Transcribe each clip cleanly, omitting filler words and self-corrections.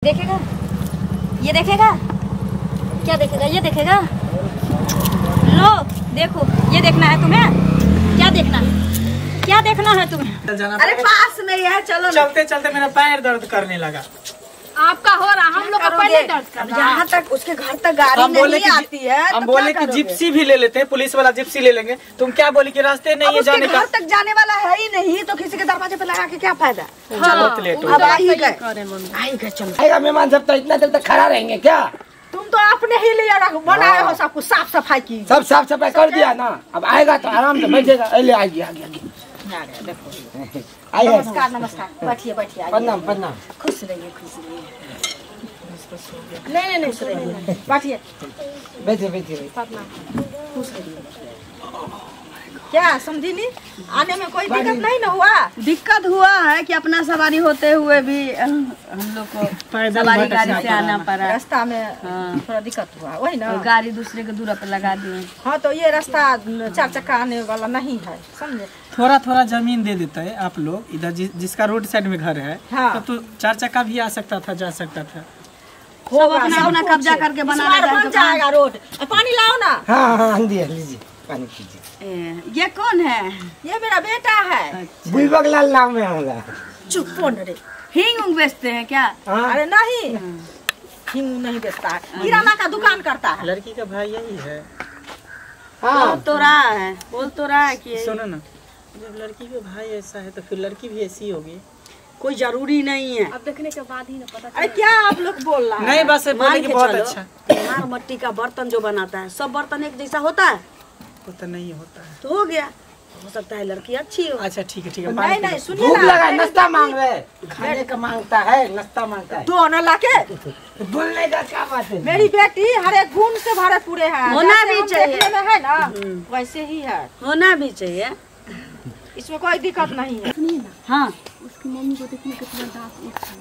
देखेगा, ये देखेगा, क्या देखेगा, ये देखेगा। लो देखो, ये देखना है तुम्हें, क्या देखना है, क्या देखना है तुम्हें। अरे पास में है, चलो। चलते चलते मेरा पैर दर्द करने लगा। आपका हो रहा, हम लोग का पहले दर्द कर रहा। यहाँ तक उसके घर तक गाड़ी नहीं आती है। हम बोले कि जिप्सी भी ले लेते हैं, पुलिस वाला जिप्सी ले लेंगे। तुम क्या बोली कि रास्ते नहीं है जाने का। घर तक जाने वाला है ही नहीं, तो किसी के दरवाजे पे लगा के क्या फायदा। बहुत लेट हो अब आ ही गए, चलो। आएगा मेहमान जब तक इतना देर तक खड़ा रहेंगे क्या? तुम तो अपने ही लिए बनाए हो, सब कुछ साफ सफाई की, सब साफ सफाई कर दिया ना। अब आएगा तो आराम से बैठेगा। आगे आगे आगे आइए। नमस्कार नमस्कार, बैठिए बैठिए। प्रणाम प्रणाम। खुश रहिए खुश रहिए। नहीं खुश रहिए, बैठिए बैठिए बैठिए। खुश रहिए। क्या समझी नहीं, आने में कोई दिक्कत नहीं ना हुआ? दिक्कत हुआ है कि अपना सवारी होते हुए भी हम लोग को सवारी गाड़ी से आना पड़ा। रास्ता में थोड़ा दिक्कत हुआ, वही ना, गाड़ी दूसरे के दूर पर लगा दिए। हाँ तो ये रास्ता 4 चक्का आने वाला नहीं है, समझे। थोड़ा थोड़ा जमीन दे देता है आप लोग इधर, जिसका रोड साइड में घर है। हाँ। तब तो 4 चक्का भी आ सकता था, जा सकता था। सब अपना अपना कब्जा करके बना जाएगा रोड। पानी लाओ ना। हाँ हाँ लीजिए पानी कीजिए। ये कौन है? ये मेरा बेटा है। बुलबक लाल नाम है हमारा। चुप कौन रे? हिंग उंग बेचते हैं क्या? अरे नहीं, हिंग नहीं बेचता है, किराना का दुकान करता है। लड़की का भाई यही है। हाँ बोल तो रहा है, बोल तो रहा है कि सुनो ना, जब लड़की का भाई ऐसा है तो फिर लड़की भी ऐसी होगी। कोई जरूरी नहीं है, अब देखने के बाद ही ना पता। अरे क्या आप लोग बोल रहा है? नहीं बस बोले कि बहुत अच्छा। कुम्हार मट्टी का बर्तन जो बनाता है, सब बर्तन एक जैसा होता है? तो नहीं होता है। तो हो गया, हो सकता है लड़की अच्छी हो। अच्छा ठीक है। नहीं सुनिए भूख ना, लगा, नाश्ता मांग रहे, खाने का मांगता है, नाश्ता मांगता है। तो ना लाके बोलने का क्या बात है? मेरी बेटी हर एक गुण से भरे पूरे है, होना भी चाहिए में है ना, वैसे ही है, होना भी चाहिए, इसमें कोई दिक्कत नहीं है। सुनिए ना, हाँ उसकी मम्मी को देखने के तुरंत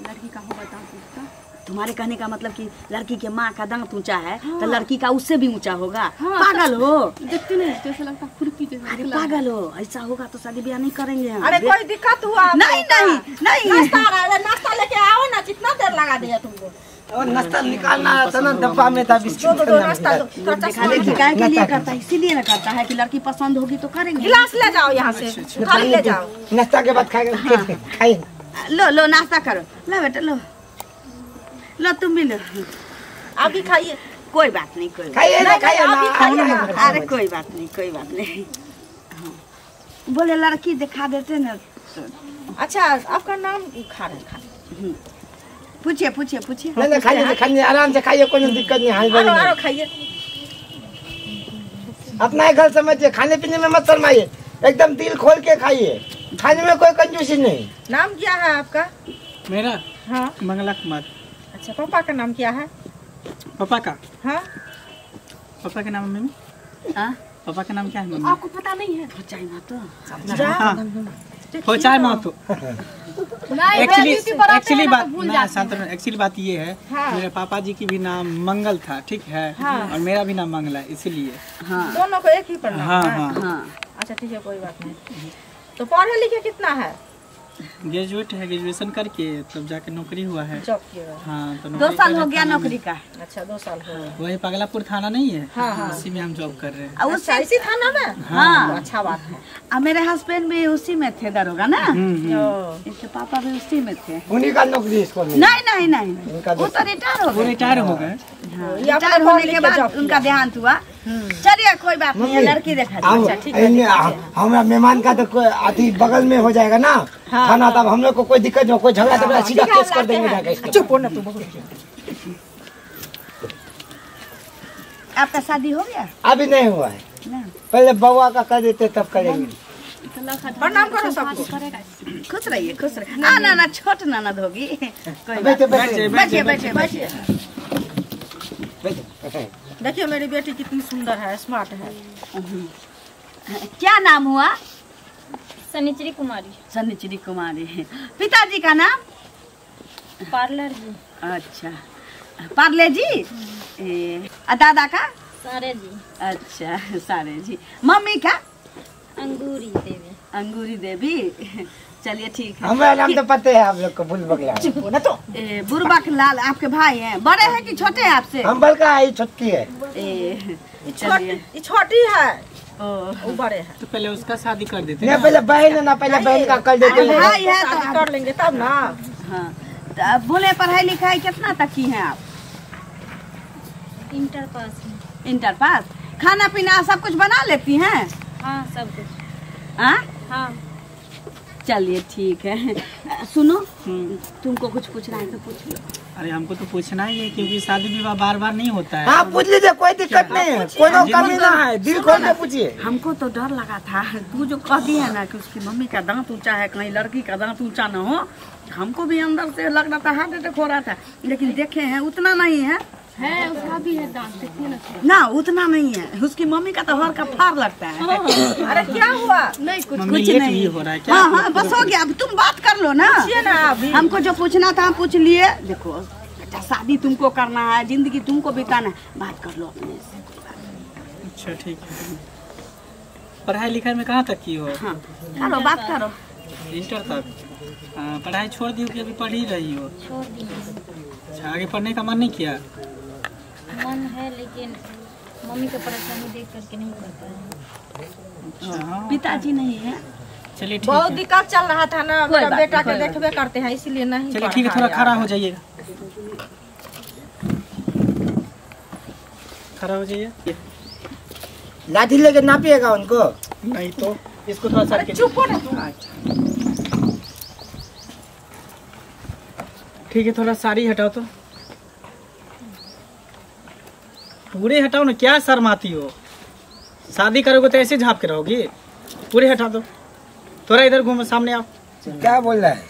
लड़की का होगा दांत उसका। तुम्हारे कहने का मतलब कि लड़की के माँ का दांत ऊंचा है, हाँ। तो लड़की का उससे भी ऊंचा होगा। हाँ, पागल हो, देखते नहीं जैसे लगता खुरपी जैसा। अरे पागल हो, ऐसा होगा तो शादी ब्याह नहीं करेंगे हम। अरे कोई दिक्कत हुआ? नहीं नाश्ता लेके आओ ना, कितना देर लगा दिया तुमको। और नाश्ता निकालना था ना, डब्बा में था बिस्किट। नाश्ता लड़की काय के लिए करता है, इसीलिए ना करता है कि लड़की पसंद होगी तो करेंगे। गिलास ले जाओ यहाँ से, थाली ले जाओ। नाश्ता के बाद खाइए। लो नाश्ता करो, लो बेटा लो तुम भी लो। अभी खाइए, कोई बात नहीं, कोई खाइए ना। अरे कोई बात नहीं। बोले लड़की दिखा देते ना। अच्छा आपका नाम खा रहे, पूछिए। नहीं खाइए, आराम से खाइए, कोई दिक्कत नहीं। हाँ खाइए, अपना ही घर समझिए, खाने पीने में मत शर्माइए, एकदम दिल खोल के खाइए, खाने में कोई कंजूसी नहीं। नाम क्या है आपका? मेरा? हाँ मंगला कुमार। अच्छा, पापा का नाम क्या है? पापा का? हाँ पापा का नाम है मम्मी। हाँ पापा का नाम क्या है मम्मी? आपको पता नहीं है? चाय महतो। एक्चुअली बात ये है, मेरे पापा जी की भी नाम मंगल था, ठीक है, और मेरा भी नाम मंगला, इसीलिए दोनों को एक ही पढ़ना। हाँ अच्छा ठीक है, कोई बात नहीं। तो पढ़े लिखे कितना है? ग्रेजुएट है, ग्रेजुएशन करके तब जाके नौकरी हुआ है। हाँ तो 2 साल हो गया नौकरी का। अच्छा 2 साल हो गया। वही पगलापुर थाना नहीं है? हाँ। उसी में हम जॉब कर रहे हैं। उस इसी थाना में? हाँ अच्छा बात है। अब मेरे हस्बैंड भी उसी में थे, दरोगा ना, इसके पापा भी उसी में थे। उन्हीं का नौकरी इसको नहीं वो तो रिटायर हो गए। रिटायर होने के बाद उनका देहांत हुआ। चलिए कोई बात नहीं, लड़की देखा। हमारा मेहमान का तो अति बगल में हो जाएगा ना खाना, तब हम लोग को कोई दिक्कत नहीं, कोई झगड़ा सीधा केस कर देंगे जाके। चुप हो ना तुम। आपका शादी हो गया? अभी नहीं हुआ है, पहले बउआ का कर देते तब करेंगे। प्रणाम करो सबको। खुश रहिए। ना छोट ननद होगी। बैठिए। देखिए मेरी बेटी कितनी सुंदर है, स्मार्ट है। क्या नाम हुआ? सनिचरी कुमारी। पिताजी का नाम? पार्लर जी। अच्छा पार्ले जी। दादा का? सारे जी। अच्छा सारे जी। मम्मी का? अंगूरी देवी। अंगूरी देवी। चलिए ठीक है। हमारा नाम तो पता है आप लोग को, भूल बगला ना तो बुरबक लाल आपके भाई हैं, बड़े हैं कि छोटे हैं आपसे? हम बलका है, छोटी है। ये छोटी है, वो बड़े हैं। तो पहले उसका शादी कर देते ना पहले बहन है ना, पहले बहन का कर देते हैं। भाई है तो कर लेंगे तब ना। हाँ तो बोले पढ़ाई लिखाई कितना तक की हैं आप? Inter pass. Inter pass. खाना पीना सब कुछ बना लेती हैं? हाँ सब कुछ। हाँ चलिए ठीक है। सुनो तुमको कुछ पूछना है तो पूछ लो। अरे हमको तो पूछना ही है, क्योंकि शादी विवाह बार बार नहीं होता है। हाँ पूछ लीजिए, कोई दिक्कत नहीं है, कोई कमी ना है, दिल खोल के पूछिए। हमको तो डर लगा था, तू जो कह दी है ना कि उसकी मम्मी का दांत ऊंचा है, कहीं लड़की का दांत ऊंचा ना हो, हमको भी अंदर से लग रहा था हार्ट अटैक हो रहा था, लेकिन देखे हैं उतना नहीं है। उसका भी है दांत, देखिए ना उतना नहीं है, उसकी मम्मी का तो हर का फार लगता है। अरे क्या हुआ? नहीं कुछ कुछ नहीं हो रहा है क्या? हाँ बस हो गया, अब तुम बात कर लो ना। हमको जो पूछना था हम पूछ लिए। देखो बेटा, शादी तुमको करना है, जिंदगी तुमको बिताना है, बात कर लो अपने से। अच्छा ठीक है। पढ़ाई लिखाई में कहाँ तक की हो? हाँ करो, बात करो। इंटर तक। पढ़ाई छोड़ दी हो कि अभी पढ़ ही रही हो? छोड़ दिए। अच्छा, आगे पढ़ने का मन नहीं किया? मन है लेकिन मम्मी का परेशानी देख करके नहीं करता है। अच्छा पिताजी नहीं है। चलिए ठीक बहुत है। दिक्कत चल रहा था ना, मेरा बेटा के देखबे करते हैं इसीलिए नहीं। चलिए ठीक है, थोड़ा खड़ा हो जाइएगा, खड़ा हो जाइए। लाठी लेके नापिएगा उनको? नहीं तो इसको थोड़ा सा चुप हो ना तुम। ठीक है, थोड़ा साड़ी हटाओ तो। पूरे हटाओ ना, क्या शर्माती हो? शादी करोगे तो ऐसे झाँप के रहोगी? पूरे हटा दो, थोड़ा इधर घूमो, सामने आओ। क्या बोल रहा है?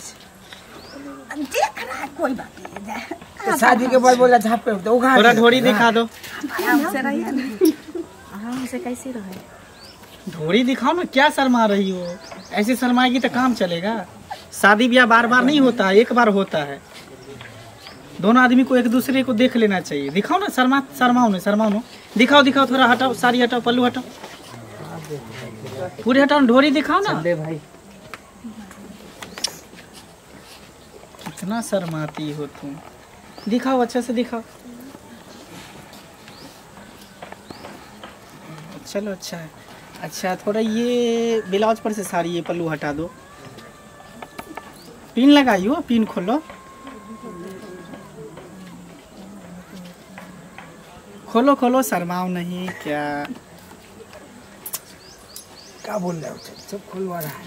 देख रहा है, कोई बात नहीं। तो शादी के बाद बोला झाप पे तो उघाड़ थोड़ा ढोरी दिखा दो। आराम से रहिए, आराम से कैसे रहे। ढोरी दिखाओ ना, क्या शर्मा रही हो? ऐसे शर्माएगी तो काम चलेगा? शादी ब्याह बार बार नहीं होता है, एक बार होता है। दोनों आदमी को एक दूसरे को देख लेना चाहिए। दिखाओ ना, शर्माओ ना, दिखाओ दिखाओ, थोड़ा हटाओ, साड़ी हटाओ, पल्लू हटाओ, पूरे हटाओ, ढोरी दिखाओ ना। भाई कितना शर्माती हो तुम, दिखाओ, अच्छा से दिखाओ। चलो अच्छा है। अच्छा थोड़ा ये ब्लाउज पर से साड़ी ये पल्लू हटा दो। पिन लगाइयो, पिन खोलो, खोलो खोलो, शर्माओ नहीं। क्या बोल रहा है? सब खुलवा रहा है,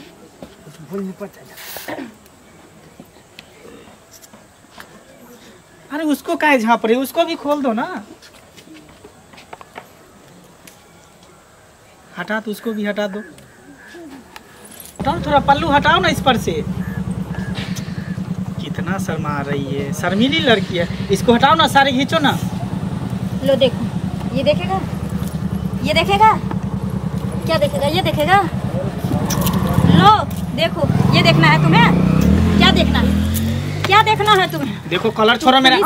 कुछ भूल नहीं पता। अरे उसको काहे झाँप रही, उसको भी खोल दो ना। हटा तो उसको भी हटा दो। हटाओ, थोड़ा पल्लू हटाओ ना इस पर से। कितना शर्मा रही है, शर्मीली लड़की है। इसको हटाओ ना, साड़ी खींचो ना। लो देखो, ये देखेगा, ये देखेगा, क्या देखेगा? ये देखेगा। लो देखो, ये देखना है तुम्हें? क्या देखना है? क्या देखना है तुम्हें? देखो कलर छोड़ो मेरा।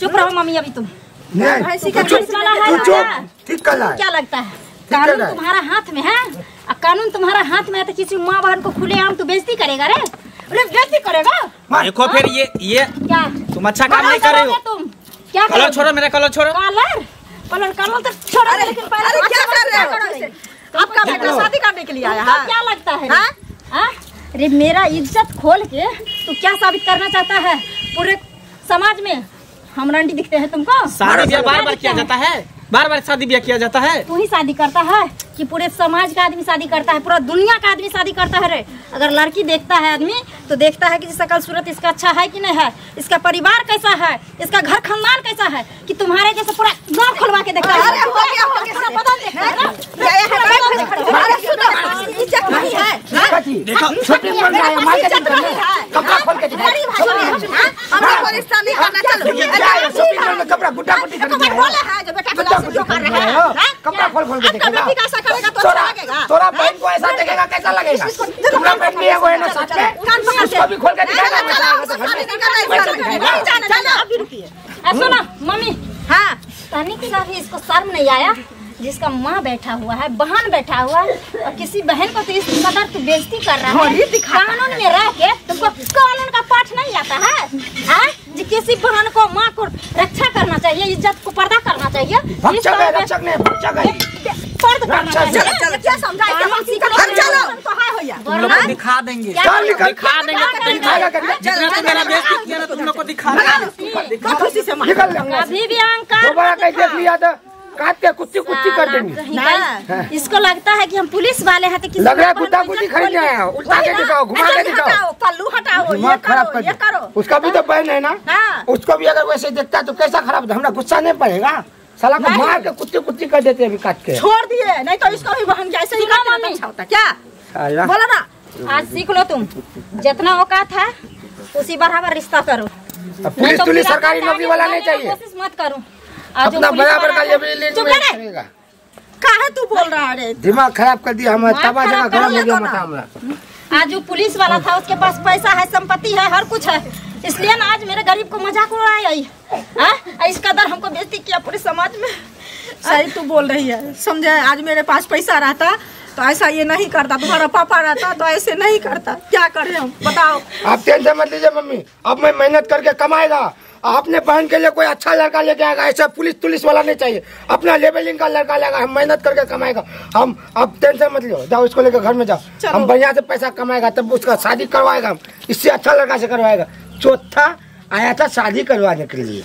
चुप रहो मम्मी, अभी तुम ठीक कर रहा है। क्या लगता है कानून तुम्हारा हाथ में है? कानून तुम्हारा हाथ में है तो किसी माँ बहन को खुलेआम तो बेइज्जती करेगा रे? बेइज्जती करेगा? देखो फिर ये क्या तुम अच्छा काम नहीं कर रहे हो। तुम क्या कलर छोड़ो, मेरा कलर छोड़ो। कलर तो छोड़ो, लेकिन पहले क्या कर रहे हो? आपका बेटा शादी करने के लिए आया है? क्या लगता है? अरे मेरा इज्जत खोल के तू क्या साबित करना चाहता है? पूरे समाज में हम रंडी दिखते हैं तुमको? शादी ब्याह बार बार किया जाता है, बार बार शादी ब्याह किया जाता है। तू ही शादी करता है कि पूरे समाज का आदमी शादी करता है? पूरा दुनिया का आदमी शादी करता है रे। अगर लड़की देखता है आदमी तो देखता है कि शकल सूरत इसका अच्छा है कि नहीं है, इसका परिवार कैसा है, इसका घर खानदान कैसा है, कि तुम्हारे जैसे पूरा गाँव खुलवा के देखता है। कपड़ा गुड्डा गुड्डी कपड़ा खोल के देखेगा। तोरा बहन को ऐसा देखेगा कैसा लगेगा? तुम्हारा बहन भी है वो है ना साथ में, उसको भी खोल के दिखाएगा। सुनो मम्मी, हाँ कहने के बाद भी इसको शर्म नहीं आया? जिसका माँ बैठा हुआ है, बहन बैठा हुआ है, और किसी बहन को तो इस कदर तू बेइज्जती कर रहा है। कानून में रह के तुमको कानून का पाठ नहीं आता है? हाँ, जी किसी बहन को, माँ को रक्षा करना चाहिए, इज्जत को पर्दा करना चाहिए। रक्षक ने पर्दा करना चाहिए। क्या समझा? तुम लोग को दिखा देंगे, दिखा देंगे। जितना तुम मेरा बेइज्जती किया ना, तुम लोग को दिखा देंगे। अभी भी अहंकार दोबारा कहीं देख लिया तो काट के कुत्ती कर देंगे। इसको लगता है कि हम पुलिस वाले हैं, तो किसी लग रहा है कुत्ता कुत्ती खरीदने आए हो। उल्टा के दिखाओ, घुमा के दिखाओ, पल्लू हटाओ, दिमाग खराब कर दो। उसका भी तो बहन है ना, उसको भी अगर वैसे देखता है तो कैसा खराब, हमारा गुस्सा नहीं पड़ेगा? साला को मार के कुत्ती कर देते हैं काट के। छोड़ दिए, नहीं तो इसको भी बहन जैसे ही अच्छा होता। क्या बोला ना, आज सीख लो तुम, जितना औकात है उसी बराबर रिश्ता करो। पुलिस सरकारी नौकरी वाला नहीं चाहिए, कोशिश मत करो। अपना बराबर का लेवल। काहे तू बोल रहा है? दिमाग खराब कर दिया हमारा, तबा जगह गरम हो गया माथा हमारा। आज जो पुलिस वाला था उसके पास पैसा है, संपत्ति है, हर कुछ है, इसलिए ना आज मेरे गरीब को मजाक उड़ाया। इस कदर हमको बेइज्जती किया पूरे समाज में। सही तू बोल रही है, समझे? आज मेरे पास पैसा रहता तो ऐसा ये नहीं करता, तुम्हारा पापा रहता तो ऐसे नहीं करता। क्या करें हम, बताओ? आप टेंशन मत लीजिए मम्मी, अब मैं मेहनत करके कमाएगा। आपने बहन के लिए कोई अच्छा लड़का लेके आएगा, ऐसा पुलिस वाला नहीं चाहिए, अपना लेवलिंग का लड़का लेगा, हम मेहनत करके कमाएगा। हम अब टेंशन मत लो, जाओ इसको लेकर घर में जाओ, हम बढ़िया से पैसा कमाएगा, तब उसका शादी करवाएगा, हम इससे अच्छा लड़का से करवाएगा। चौथा आया था शादी करवाने के लिए।